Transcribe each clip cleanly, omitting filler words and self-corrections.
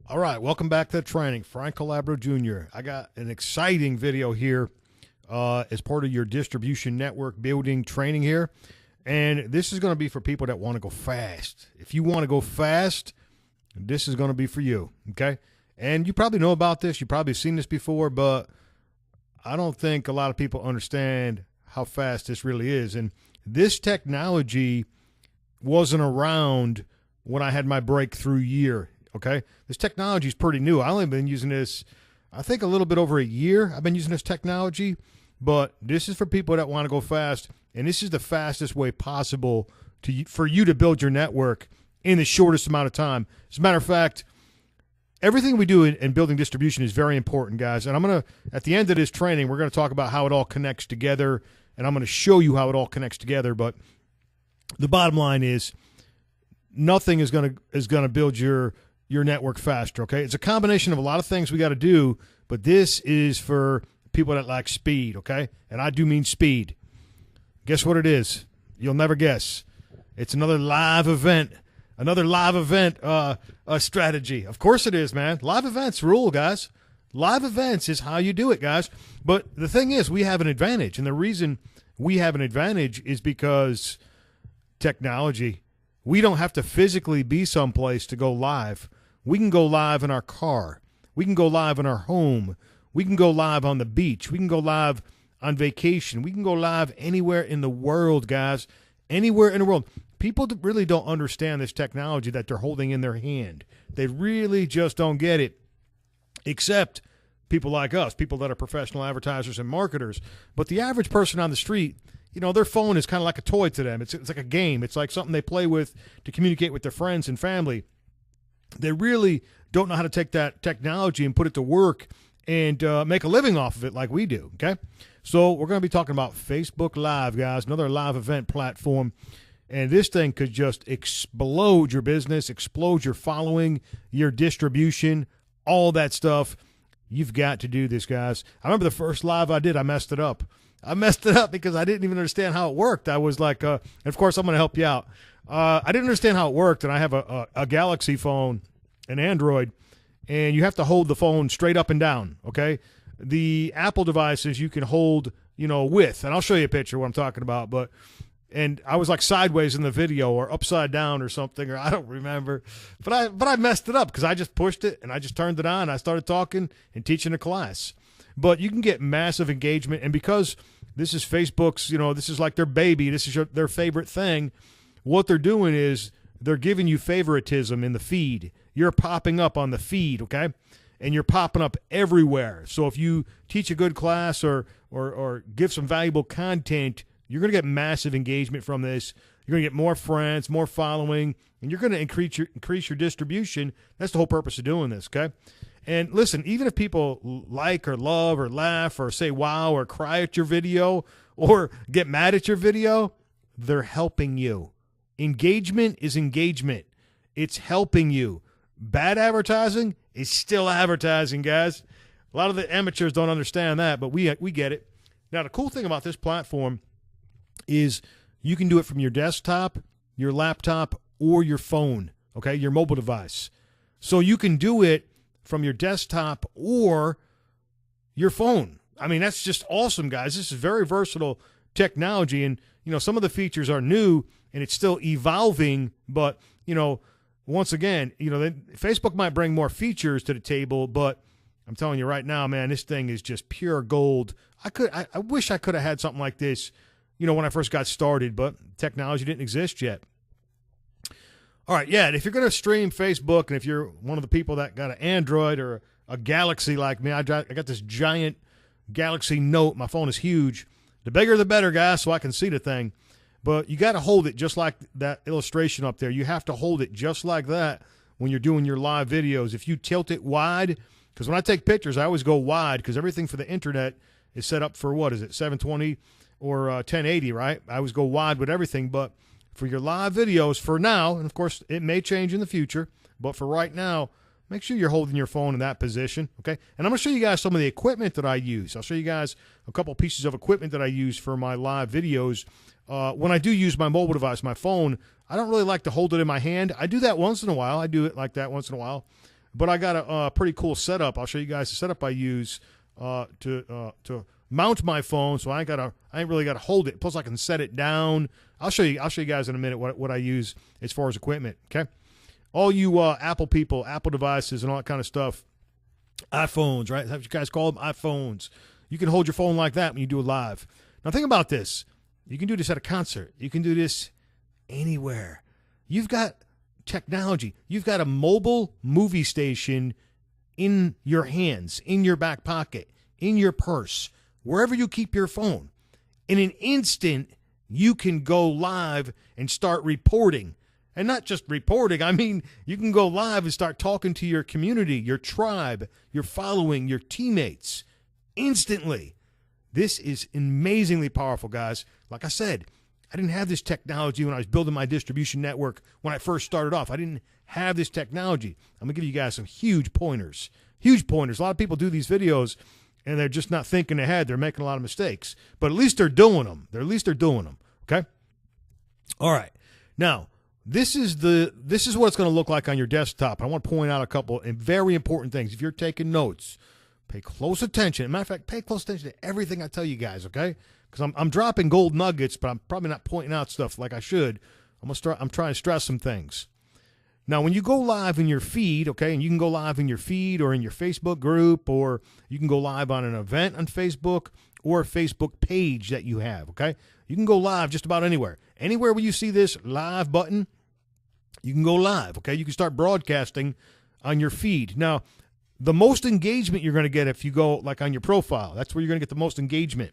All right, welcome back to the training. Frank Calabro Jr. I got an exciting video here as part of your distribution network building training here. And this is going to be for people that want to go fast. If you want to go fast, this is going to be for you, okay? And you probably know about this. You've probably seen this before, but I don't think a lot of people understand how fast this really is. And this technology wasn't around when I had my breakthrough year. Okay, this technology is pretty new. I only been using this, I think, a little bit over a year. I've been using this technology, but this is for people that want to go fast, and this is the fastest way possible for you to build your network in the shortest amount of time. As a matter of fact, everything we do in building distribution is very important, guys. And I'm going to, at the end of this training, we're going to talk about how it all connects together, and I'm going to show you how it all connects together. But the bottom line is, nothing is going to build your network faster, okay? It's a combination of a lot of things we got to do, but this is for people that like speed, okay? And I do mean speed. Guess what it is? You'll never guess. It's another live event strategy. Of course it is, man. Live events rule, guys. Live events is how you do it, guys. But the thing is, we have an advantage, and the reason we have an advantage is because technology. We don't have to physically be someplace to go live. We can go live in our car. We can go live in our home. We can go live on the beach. We can go live on vacation. We can go live anywhere in the world, guys. Anywhere in the world. People really don't understand this technology that they're holding in their hand. They really just don't get it, except people like us, people that are professional advertisers and marketers. But the average person on the street, you know, their phone is kind of like a toy to them. It's like a game. It's like something they play with to communicate with their friends and family. They really don't know how to take that technology and put it to work and make a living off of it like we do, okay? So we're going to be talking about Facebook Live, guys, another live event platform. And this thing could just explode your business, explode your following, your distribution, all that stuff. You've got to do this, guys. I remember the first live I did, I messed it up. I messed it up because I didn't even understand how it worked. I was like, and of course, I'm going to help you out. I didn't understand how it worked, and I have a Galaxy phone, an Android, and you have to hold the phone straight up and down, okay? The Apple devices you can hold, width, and I'll show you a picture of what I'm talking about, and I was like sideways in the video or upside down or something, or I don't remember, but I messed it up because I just pushed it, and I just turned it on, I started talking and teaching a class. But you can get massive engagement, and because this is Facebook's, this is like their baby, this is their favorite thing, what they're doing is they're giving you favoritism in the feed. You're popping up on the feed, okay? And you're popping up everywhere. So if you teach a good class or give some valuable content, you're going to get massive engagement from this. You're going to get more friends, more following, and you're going to increase your distribution. That's the whole purpose of doing this, okay? And listen, even if people like or love or laugh or say wow or cry at your video or get mad at your video, they're helping you. Engagement is engagement. It's helping you. Bad advertising is still advertising, guys. A lot of the amateurs don't understand that, but we get it. Now, the cool thing about this platform is you can do it from your desktop, your laptop, or your phone, okay, your mobile device. So you can do it from your desktop or your phone. I mean, that's just awesome, guys. This is very versatile technology, and some of the features are new and it's still evolving, but once again, Facebook might bring more features to the table, but I'm telling you right now, man, this thing is just pure gold. I wish I could have had something like this, when I first got started, but technology didn't exist yet. All right, yeah, and if you're going to stream Facebook, and if you're one of the people that got an Android or a Galaxy like me, I got this giant Galaxy Note. My phone is huge. The bigger the better, guys, so I can see the thing. But you got to hold it just like that illustration up there. You have to hold it just like that when you're doing your live videos. If you tilt it wide, because when I take pictures, I always go wide because everything for the internet is set up for, 720 or 1080, right? I always go wide with everything, but for your live videos, for now, and of course it may change in the future, but for right now, make sure you're holding your phone in that position, okay? And I'm going to show you guys some of the equipment that I use. I'll show you guys a couple pieces of equipment that I use for my live videos. When I do use my mobile device, my phone, I don't really like to hold it in my hand. I do that once in a while. I do it like that once in a while. but I got a pretty cool setup. I'll show you guys the setup I use to mount my phone, so I ain't really got to hold it. Plus, I can set it down. I'll show you guys in a minute what I use as far as equipment. Okay, all you Apple people, Apple devices, and all that kind of stuff. iPhones, right? That's what you guys call them, iPhones. You can hold your phone like that when you do it live. Now, think about this. You can do this at a concert. You can do this anywhere. You've got technology. You've got a mobile movie station in your hands, in your back pocket, in your purse, wherever you keep your phone. In an instant, you can go live and start reporting. And not just reporting, I mean, you can go live and start talking to your community, your tribe, your following, your teammates instantly. This is amazingly powerful, guys. Like I said, I didn't have this technology when I was building my distribution network when I first started off. I didn't have this technology. I'm going to give you guys some huge pointers. Huge pointers. A lot of people do these videos, and they're just not thinking ahead. They're making a lot of mistakes. But at least they're doing them. At least they're doing them. Okay? All right. Now, this is what it's going to look like on your desktop. I want to point out a couple of very important things. If you're taking notes, pay close attention. As a matter of fact, pay close attention to everything I tell you guys, okay? Because I'm dropping gold nuggets, but I'm probably not pointing out stuff like I should. I'm trying to stress some things. Now, when you go live in your feed, okay, and you can go live in your feed or in your Facebook group, or you can go live on an event on Facebook or a Facebook page that you have, okay? You can go live just about anywhere. Anywhere where you see this live button, you can go live, okay? You can start broadcasting on your feed. Now, the most engagement you're going to get if you go like on your profile, that's where you're going to get the most engagement.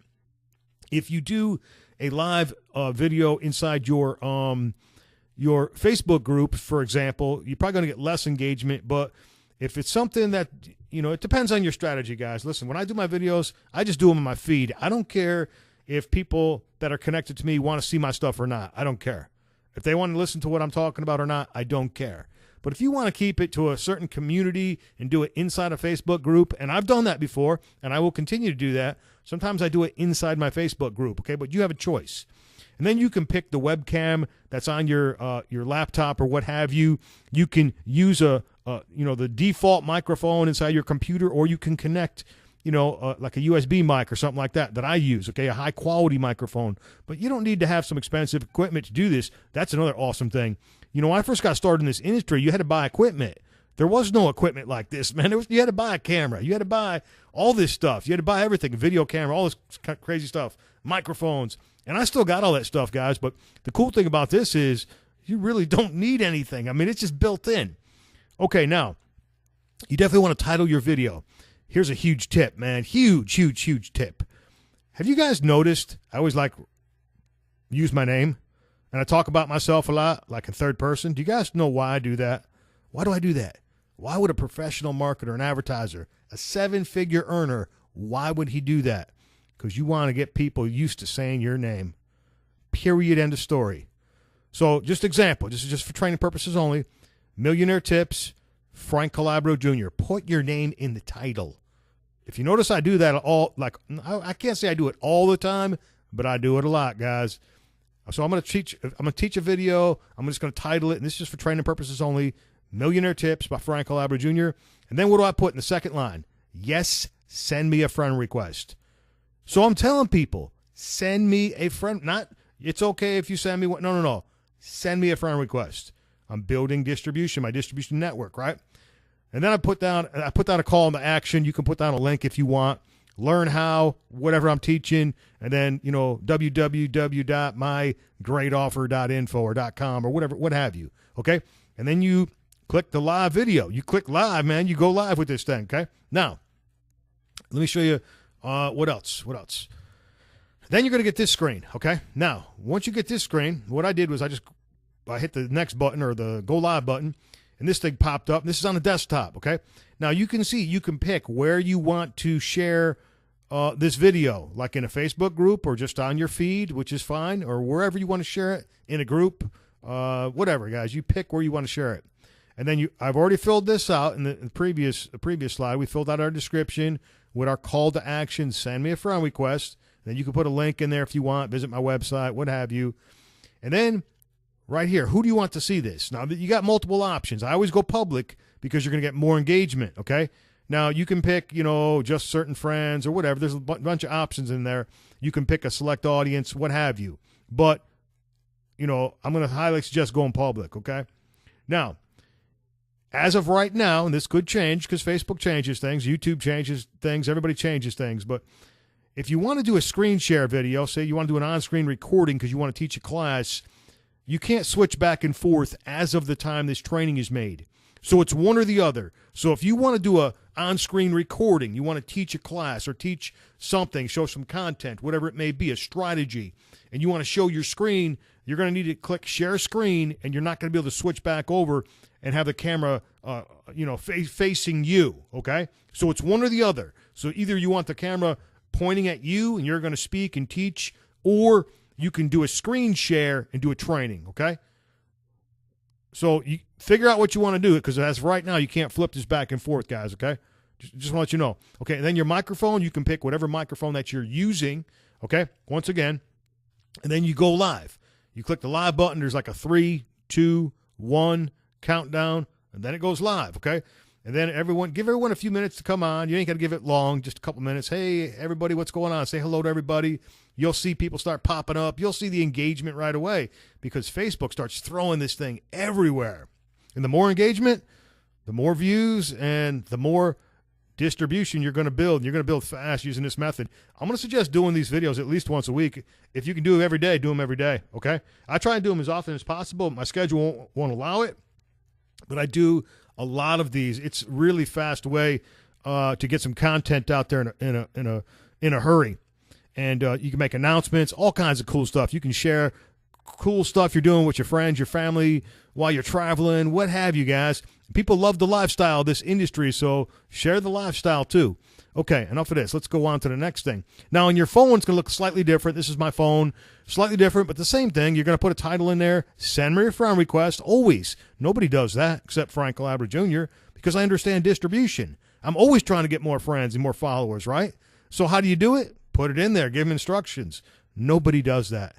If you do a live video inside your Facebook group, for example, you're probably going to get less engagement. But if it's something that, it depends on your strategy, guys. Listen, when I do my videos, I just do them on my feed. I don't care if people that are connected to me want to see my stuff or not. I don't care. If they want to listen to what I'm talking about or not, I don't care. But if you want to keep it to a certain community and do it inside a Facebook group, and I've done that before, and I will continue to do that. Sometimes I do it inside my Facebook group, okay? But you have a choice. And then you can pick the webcam that's on your laptop or what have you. You can use the default microphone inside your computer, or you can connect like a USB mic or something like that I use, okay, a high-quality microphone. But you don't need to have some expensive equipment to do this. That's another awesome thing. When I first got started in this industry, you had to buy equipment. There was no equipment like this, man. You had to buy a camera. You had to buy all this stuff. You had to buy everything, a video camera, all this crazy stuff, microphones. And I still got all that stuff, guys. But the cool thing about this is you really don't need anything. I mean, it's just built in. Okay, now, you definitely want to title your video. Here's a huge tip, man. Huge, huge, huge tip. Have you guys noticed I always use my name, and I talk about myself a lot, like in third person? Do you guys know why I do that? Why do I do that? Why would a professional marketer, an advertiser, a 7-figure earner, why would he do that? Because you want to get people used to saying your name. Period. End of story. So just example, this is just for training purposes only. Millionaire Tips, Frank Calabro Jr. Put your name in the title. If you notice, I do that I can't say I do it all the time, but I do it a lot, guys. So I'm going to teach a video. I'm just going to title it, and this is just for training purposes only. Millionaire Tips by Frank Calabro Jr. And then what do I put in the second line? Yes, send me a friend request. So I'm telling people, send me a friend. Not, it's okay if you send me one. No. Send me a friend request. I'm building distribution, my distribution network, right? And then I put down a call to action. You can put down a link if you want. Learn how, whatever I'm teaching, and then, www.mygreatoffer.info or .com or whatever, what have you, okay? And then you click the live video. You click live, man. You go live with this thing, okay? Now, let me show you what else. Then you're going to get this screen, okay? Now, once you get this screen, what I did was I hit the next button or the go live button, and this thing popped up. This is on the desktop, okay? Now, you can pick where you want to share this video, like in a Facebook group or just on your feed, which is fine, or wherever you want to share it, in a group, whatever, guys. You pick where you want to share it. And then I've already filled this out in the previous slide. We filled out our description with our call to action, send me a friend request. Then you can put a link in there if you want, visit my website, what have you. And then right here, who do you want to see this? Now, you got multiple options. I always go public because you're going to get more engagement, okay? Now, you can pick, just certain friends or whatever. There's a bunch of options in there. You can pick a select audience, what have you. But, I'm going to highly suggest going public, okay? Now, as of right now, and this could change because Facebook changes things, YouTube changes things, everybody changes things, but if you want to do a screen share video, say you want to do an on-screen recording because you want to teach a class, you can't switch back and forth as of the time this training is made. So it's one or the other. So if you want to do a on-screen recording, you want to teach a class or teach something, show some content, whatever it may be, a strategy, and you want to show your screen, you're going to need to click share screen, and you're not going to be able to switch back over and have the camera, facing you, okay? So it's one or the other. So either you want the camera pointing at you and you're going to speak and teach, or you can do a screen share and do a training, okay? So you figure out what you want to do, because as of right now, you can't flip this back and forth, guys, okay? Just want to let you know. Okay, and then your microphone, you can pick whatever microphone that you're using, okay? Once again, and then you go live. You click the live button. There's like a 3, 2, 1 countdown, and then it goes live, okay? And then give everyone a few minutes to come on. You ain't got to give it long, just a couple minutes. Hey, everybody, what's going on? Say hello to everybody. You'll see people start popping up. You'll see the engagement right away because Facebook starts throwing this thing everywhere. And the more engagement, the more views, and the more distribution you're going to build. And you're going to build fast using this method. I'm going to suggest doing these videos at least once a week. If you can do them every day, do them every day, okay? I try and do them as often as possible. My schedule won't allow it, but I do a lot of these. It's really fast way to get some content out there in a hurry. And you can make announcements, all kinds of cool stuff. You can share cool stuff you're doing with your friends, your family, while you're traveling, what have you, guys. People love the lifestyle of this industry, so share the lifestyle too. Okay, enough of this. Let's go on to the next thing. Now, on your phone, it's going to look slightly different. This is my phone. Slightly different, but the same thing. You're going to put a title in there. Send me a friend request. Always. Nobody does that except Frank Calabro Jr. because I understand distribution. I'm always trying to get more friends and more followers, right? So how do you do it? Put it in there. Give them instructions. Nobody does that.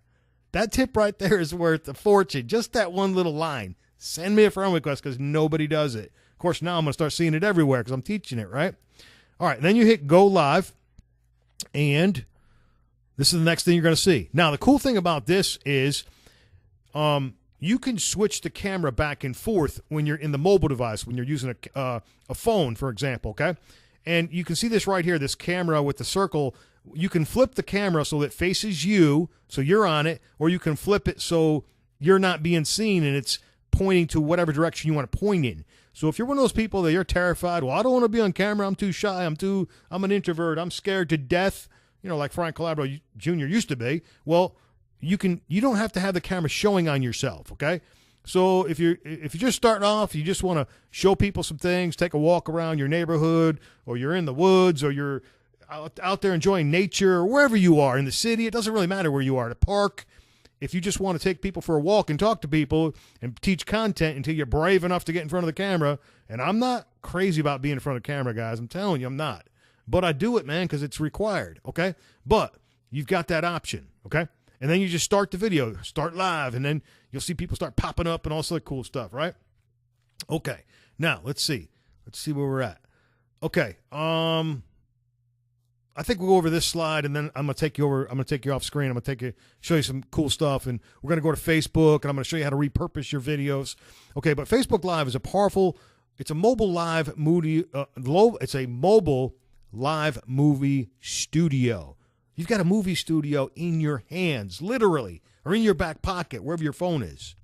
That tip right there is worth a fortune. Just that one little line. Send me a friend request because nobody does it. Of course, now I'm going to start seeing it everywhere because I'm teaching it, right? All right, then you hit go live, and this is the next thing you're going to see. Now, the cool thing about this is you can switch the camera back and forth when you're in the mobile device, when you're using a phone, for example, okay? And you can see this right here, this camera with the circle. You can flip the camera so it faces you, so you're on it, or you can flip it so you're not being seen and it's pointing to whatever direction you want to point in. So if you're one of those people that you're terrified, well, I don't want to be on camera, I'm too shy, I'm an introvert, I'm scared to death, like Frank Calabro Jr. used to be, well, you don't have to have the camera showing on yourself, okay? So if you're just starting off, you just want to show people some things, take a walk around your neighborhood, or you're in the woods, or you're out there enjoying nature, or wherever you are in the city, it doesn't really matter where you are, at a park. If you just want to take people for a walk and talk to people and teach content until you're brave enough to get in front of the camera, and I'm not crazy about being in front of the camera, guys. I'm telling you, I'm not. But I do it, man, because it's required, okay? But you've got that option, okay? And then you just start the video, start live, and then you'll see people start popping up and all sorts of cool stuff, right? Okay. Now, let's see. Let's see where we're at. Okay. I think we'll go over this slide, and then I'm gonna take you over. I'm gonna take you off screen. I'm gonna show you some cool stuff, and we're gonna go to Facebook, and I'm gonna show you how to repurpose your videos. Okay, but Facebook Live is it's a mobile live movie. It's a mobile live movie studio. You've got a movie studio in your hands, literally, or in your back pocket, wherever your phone is.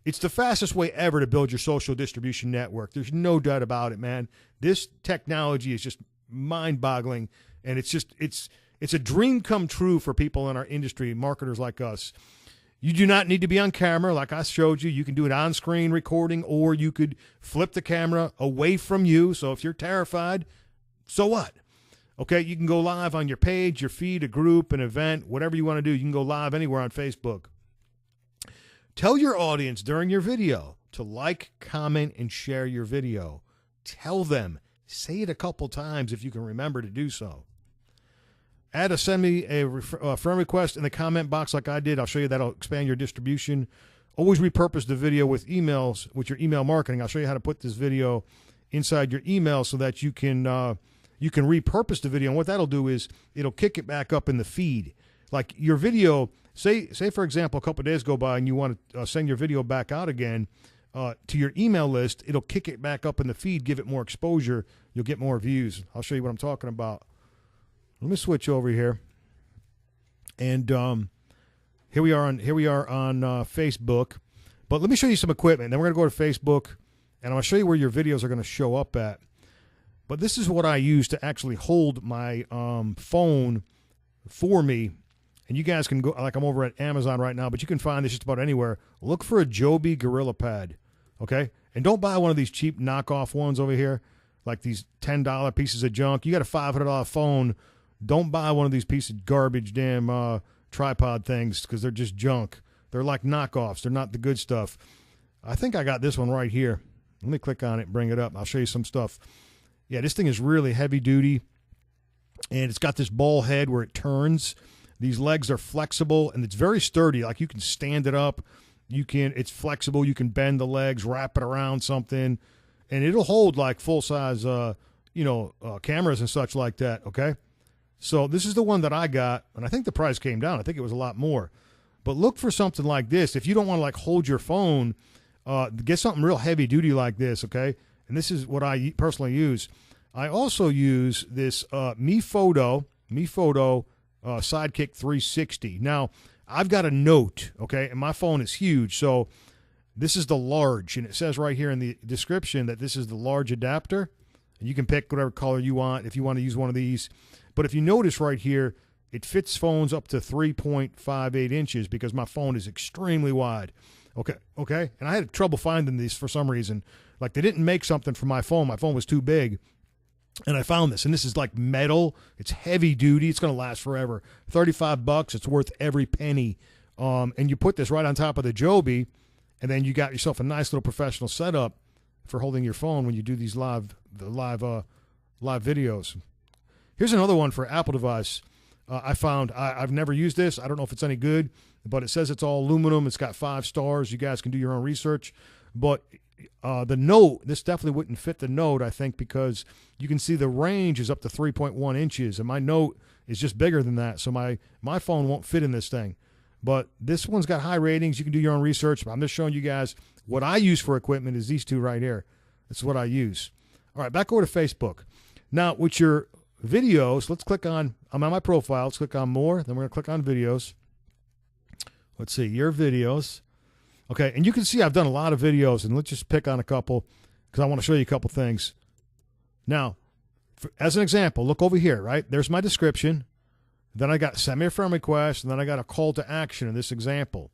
It's the fastest way ever to build your social distribution network. There's no doubt about it, man. This technology is just mind-boggling. And it's a dream come true for people in our industry, marketers like us. You do not need to be on camera, like I showed you. You can do an on-screen recording, or you could flip the camera away from you. So if you're terrified, so what? Okay, you can go live on your page, your feed, a group, an event, whatever you want to do. You can go live anywhere on Facebook. Tell your audience during your video to like, comment, and share your video. Tell them. Say it a couple times if you can remember to do so. Send me a friend request in the comment box like I did. I'll show you that'll expand your distribution. Always repurpose the video with emails, with your email marketing. I'll show you how to put this video inside your email so that you can repurpose the video. And what that'll do is it'll kick it back up in the feed. Like your video, say for example, a couple of days go by and you want to send your video back out again to your email list, it'll kick it back up in the feed, give it more exposure. You'll get more views. I'll show you what I'm talking about. Let me switch over here. And here we are on Facebook. But let me show you some equipment. Then we're going to go to Facebook, and I'm going to show you where your videos are going to show up at. But this is what I use to actually hold my phone for me. And you guys can go, like I'm over at Amazon right now, but you can find this just about anywhere. Look for a Joby Gorilla Pad, okay? And don't buy one of these cheap knockoff ones over here, like these $10 pieces of junk. You got a $500 phone. Don't buy one of these pieces of garbage damn tripod things because they're just junk. They're like knockoffs. They're not the good stuff. I think I got this one right here. Let me click on it and bring it up. I'll show you some stuff. Yeah, this thing is really heavy duty, and it's got this ball head where it turns. These legs are flexible, and it's very sturdy. Like you can stand it up. It's flexible. You can bend the legs, wrap it around something, and it'll hold like full-size, cameras and such like that, okay? So this is the one that I got, and I think the price came down. I think it was a lot more. But look for something like this. If you don't want to like hold your phone, get something real heavy duty like this, okay? And this is what I personally use. I also use this Mi Photo Sidekick 360. Now, I've got a Note, okay, and my phone is huge, so this is the large, and it says right here in the description that this is the large adapter, and you can pick whatever color you want if you want to use one of these. But if you notice right here, it fits phones up to 3.58 inches because my phone is extremely wide. Okay, and I had trouble finding these for some reason. Like they didn't make something for my phone. My phone was too big. And I found this, and this is like metal. It's heavy duty. It's going to last forever. $35. It's worth every penny. And you put this right on top of the Joby, and then you got yourself a nice little professional setup for holding your phone when you do these live videos. Here's another one for Apple device. I found I've never used this. I don't know if it's any good, but it says it's all aluminum. It's got 5 stars. You guys can do your own research. But the Note, this definitely wouldn't fit the Note, I think, because you can see the range is up to 3.1 inches, and my Note is just bigger than that. So my phone won't fit in this thing. But this one's got high ratings. You can do your own research. But I'm just showing you guys what I use for equipment is these two right here. That's what I use. All right, back over to Facebook. Now, with your videos, let's click on, I'm on my profile. Let's click on more. Then we're going to click on videos. Let's see, your videos. Okay, and you can see I've done a lot of videos, and let's just pick on a couple because I want to show you a couple things. Now, as an example, look over here, right? There's my description. Then I got send me a friend request, and then I got a call to action in this example.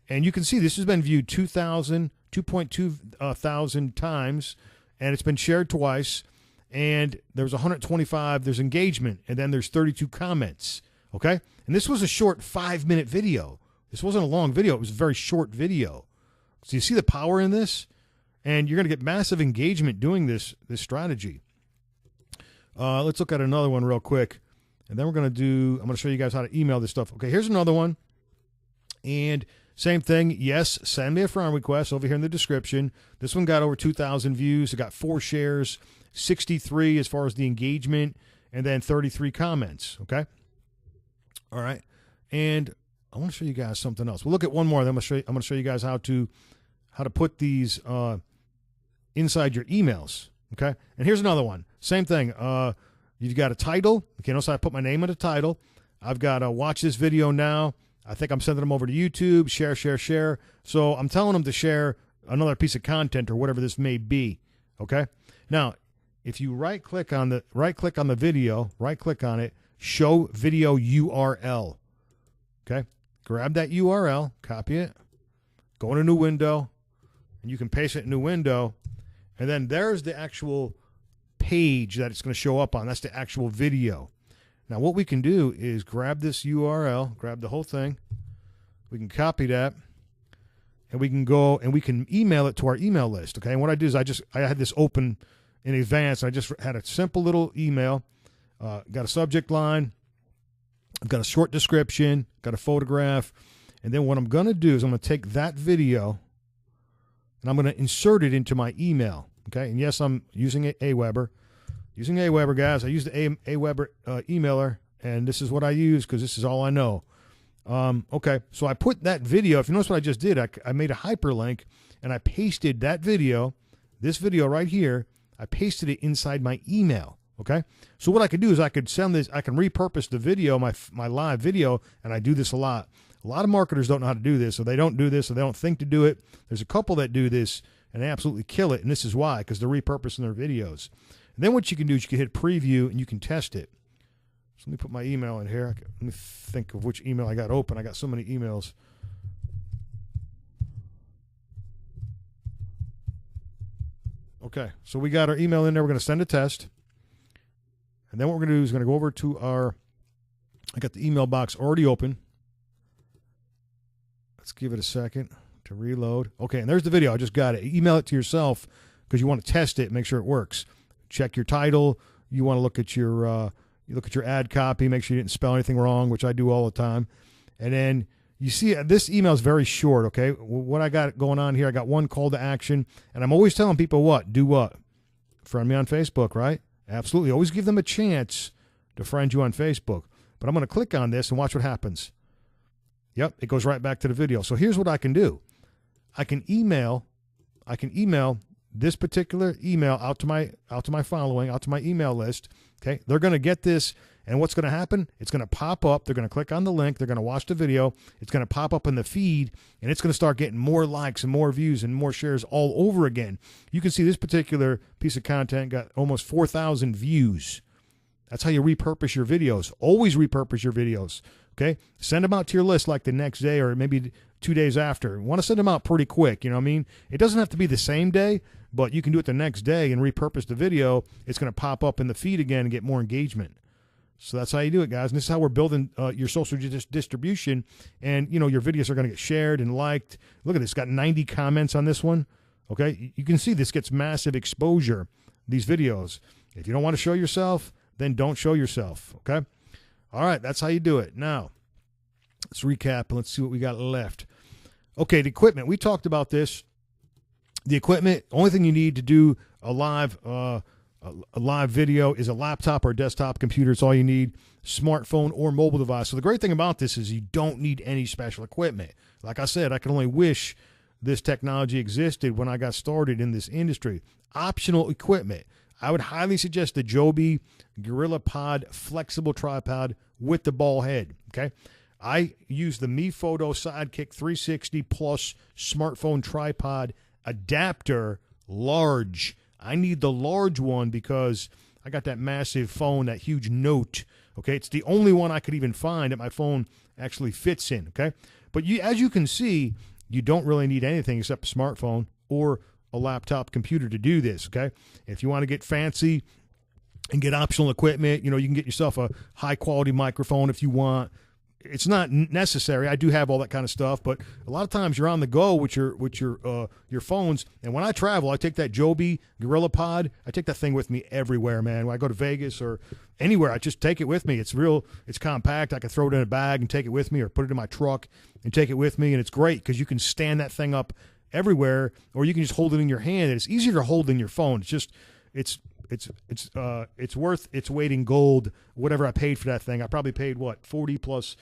And you can see this has been viewed 2.2 thousand times, and it's been shared twice. And there's 125, there's engagement, and then there's 32 comments, okay? And this was a short 5-minute video. This wasn't a long video. It was a very short video. So you see the power in this? And you're going to get massive engagement doing this strategy. Let's look at another one real quick. And then I'm going to show you guys how to email this stuff. Okay, here's another one. And same thing. Yes, send me a friend request over here in the description. This one got over 2,000 views. It got 4 shares, 63 as far as the engagement, and then 33 comments, okay? All right. And I want to show you guys something else. We'll look at one more. Then I'm going to show you guys how to put these inside your emails. Okay. And here's another one. Same thing. You've got a title. Okay. Notice I put my name in the title. I've got watch this video now. I think I'm sending them over to YouTube. Share, share, share. So I'm telling them to share another piece of content or whatever this may be. Okay. Now, if you right click on the video, right click on it, show video URL. Okay. Grab that URL, copy it, go in a new window, and you can paste it in a new window. And then there's the actual page that it's going to show up on. That's the actual video. Now, what we can do is grab this URL, grab the whole thing. We can copy that, and we can go and we can email it to our email list. Okay. And what I do is I had this open in advance. I just had a simple little email, got a subject line. I've got a short description, got a photograph, and then what I'm going to do is I'm going to take that video and I'm going to insert it into my email. Okay, and yes, I'm using Aweber. Using Aweber, guys. I use the Aweber emailer, and this is what I use because this is all I know. Okay, so I put that video. If you notice what I just did, I made a hyperlink, and I pasted that video, this video right here, I pasted it inside my email. Okay, so what I could do is I could send this, I can repurpose the video, my live video, and I do this a lot. A lot of marketers don't know how to do this, or they don't do this, or they don't think to do it. There's a couple that do this, and they absolutely kill it, and this is why, because they're repurposing their videos. And then what you can do is you can hit preview, and you can test it. So let me put my email in here. Let me think of which email I got open. I got so many emails. Okay, so we got our email in there. We're going to send a test. And then what we're going to do is going to go over to I got the email box already open. Let's give it a second to reload. Okay, and there's the video. I just got it. Email it to yourself because you want to test it, make sure it works. Check your title. You want to look at your ad copy, make sure you didn't spell anything wrong, which I do all the time. And then you see this email is very short, okay? What I got going on here, I got one call to action, and I'm always telling people what? Do what? Friend me on Facebook, right? Absolutely. Always give them a chance to friend you on Facebook. But I'm going to click on this and watch what happens. Yep, it goes right back to the video. So here's what I can do. I can email this particular email out to my following, out to my email list. Okay, they're going to get this, and what's going to happen? It's going to pop up. They're going to click on the link. They're going to watch the video. It's going to pop up in the feed, and it's going to start getting more likes and more views and more shares all over again. You can see this particular piece of content got almost 4,000 views. That's how you repurpose your videos. Always repurpose your videos. Okay, send them out to your list like the next day or maybe 2 days after. You want to send them out pretty quick. You know what I mean? It doesn't have to be the same day, but you can do it the next day and repurpose the video. It's going to pop up in the feed again and get more engagement. So that's how you do it, guys. And this is how we're building your social distribution. And, you know, your videos are going to get shared and liked. Look at this. It's got 90 comments on this one. Okay, you can see this gets massive exposure, these videos. If you don't want to show yourself, then don't show yourself. Okay. All right, that's how you do it. Now, let's recap and let's see what we got left. Okay, the equipment. We talked about this. The equipment, only thing you need to do a live video is a laptop or a desktop computer. It's all you need, smartphone or mobile device. So the great thing about this is you don't need any special equipment. Like I said, I can only wish this technology existed when I got started in this industry. Optional equipment. I would highly suggest the Joby GorillaPod flexible tripod with the ball head, okay? I use the MePhoto Sidekick 360 Plus smartphone tripod adapter large. I need the large one because I got that massive phone, that huge Note, okay? It's the only one I could even find that my phone actually fits in, okay? But as you can see, you don't really need anything except a smartphone or a laptop computer to do this, okay? If you want to get fancy and get optional equipment, you know, you can get yourself a high-quality microphone if you want. It's not necessary. I do have all that kind of stuff, but a lot of times you're on the go with your phones. And when I travel, I take that Joby GorillaPod. I take that thing with me everywhere, man. When I go to Vegas or anywhere, I just take it with me. It's compact. I can throw it in a bag and take it with me, or put it in my truck and take it with me. And it's great because you can stand that thing up everywhere, or you can just hold it in your hand. And it's easier to hold than your phone. It's worth its weight in gold. Whatever I paid for that thing, I probably paid what, 40 plus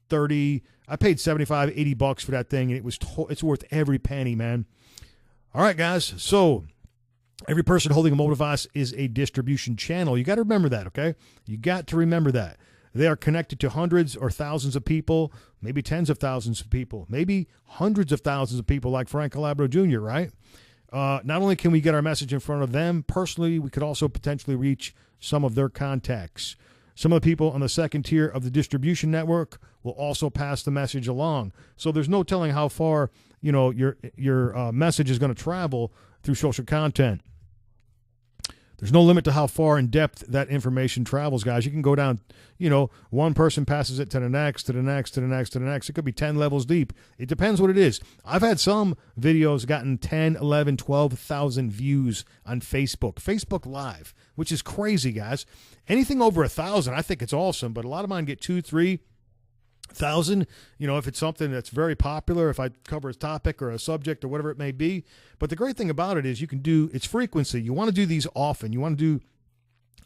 30. I paid $75, $80 for that thing, and it's worth every penny, man. All right, guys. So every person holding a mobile device is a distribution channel. You got to remember that, okay? You got to remember that. They are connected to hundreds or thousands of people, maybe tens of thousands of people, maybe hundreds of thousands of people like Frank Calabro Jr., right? Not only can we get our message in front of them personally, we could also potentially reach some of their contacts. Some of the people on the second tier of the distribution network will also pass the message along. So there's no telling how far, you know, your message is going to travel through social content. There's no limit to how far in depth that information travels, guys. You can go down, you know, one person passes it to the next, to the next, to the next, to the next. It could be 10 levels deep. It depends what it is. I've had some videos gotten 10, 11, 12,000 views on Facebook Live, which is crazy, guys. Anything over 1,000, I think it's awesome, but a lot of mine get 2, 3, 1,000, if it's something that's very popular, if I cover a topic or a subject or whatever it may be. But the great thing about it is you can do its frequency. You want to do these often. You want to do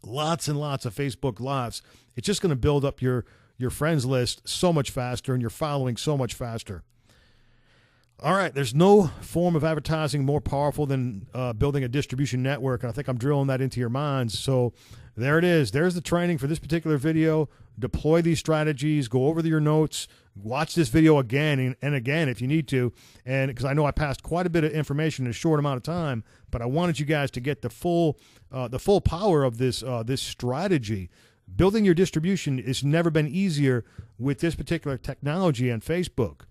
lots and lots of Facebook Lives. It's just going to build up your friends list so much faster and your following so much faster. All right, there's no form of advertising more powerful than building a distribution network, and I think I'm drilling that into your minds. So there it is. There's the training for this particular video. Deploy these strategies. Go over your notes. Watch this video again and again if you need to, and because I know I passed quite a bit of information in a short amount of time, but I wanted you guys to get the full power of this strategy. Building your distribution has never been easier with this particular technology on Facebook.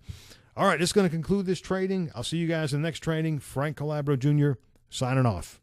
All right, this is going to conclude this training. I'll see you guys in the next training. Frank Calabro Jr. signing off.